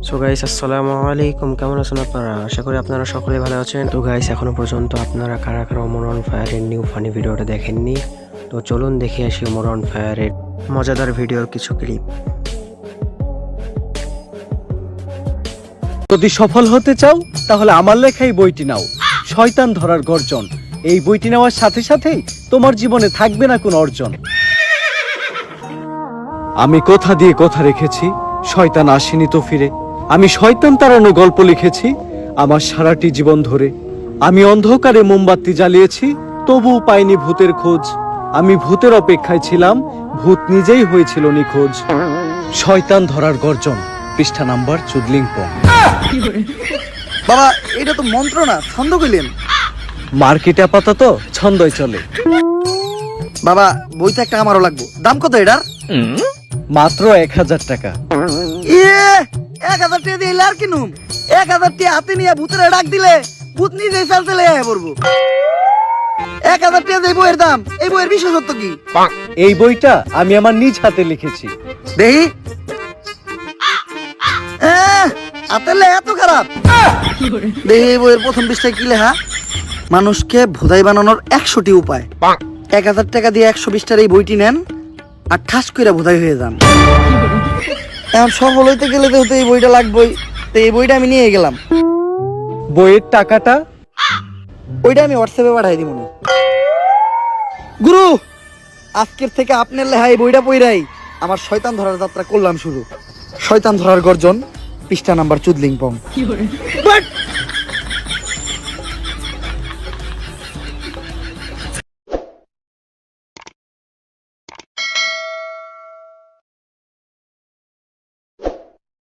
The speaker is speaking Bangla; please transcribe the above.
সো গাইস আসসালামু আলাইকুম, কেমন আছেন আপনারা? আশা করি আপনারা সকলেই ভালো আছেন। তো গাইস, এখনো পর্যন্ত আপনারা কারা কারা ওমর অন ফায়ারের নিউ ফানি ভিডিওটা দেখেননি, তো চলুন দেখে আসি ওমর অন ফায়ারের মজাদার ভিডিওর কিছু ক্লিপ। যদি সফল হতে চাও তাহলে আমার লেখা এই বইটি নাও, শয়তান ধরার গর্জন। এই বইটি নেওয়ার সাথে সাথেই তোমার জীবনে থাকবে না কোনো অর্জন। আমি কথা দিয়ে কথা রেখেছি, শয়তান আসেনি তো ফিরে। আমি শয়তান তাড়ানো গল্প লিখেছি আমার সারাটি জীবন ধরে। আমি অন্ধকারে মোমবাতি জ্বালিয়েছি, তবুও পাইনি ভূতের খোঁজ। আমি ভূতের অপেক্ষায় ছিলাম, ভূত নিজেই হয়েছিল নিখোঁজ। শয়তান ধরার গর্জন, পৃষ্ঠা নাম্বার চুদলিংপং। বাবা, এটা তো মন্ত্র না, ছন্দ কইলেন। মার্কেটে আপাতত ছন্দই চলে। বাবা, বইটা একটা আমারও লাগবো। দাম কত এটার? মাত্র 1000 টাকা। 1000 টাকা দিয়ে আর কিনুম? 1000 টাকা হাতে নিয়ে ভূতের ডাক দিলে ভূত নিজেই চালতে লেগে পড়বো। 1000 টাকা দিয়ে বইয়ের দাম, এই বইয়ের বিশেষত্ব কি? এই বইটা আমি আমার নিজ হাতে লিখেছি। দেখি। হাতের লেখা এত খারাপ? দেখি এই বইয়ের প্রথম পৃষ্ঠায় কি লেখা? মানুষকে ভোদাই বানানোর 100টি উপায়। 1000 টাকা দিয়ে 120 টার এই বইটি নেন আর ঠাস করে ভোদাই হয়ে যান। এখন সফল হইতে গেলে তো এই বইটা লাগবেই, তো এই বইটা আমি নিয়ে গেলাম। বইয়ের টাকাটা? ওইটা আমি হোয়াটসঅ্যাপে পাঠাই দিব। গুরু, আজকের থেকে আপনার লেখা এই বইটা পইরাই আমার শয়তান ধরার যাত্রা করলাম শুরু। শয়তান ধরার গর্জন, পৃষ্ঠা নাম্বার চুদলিংপং।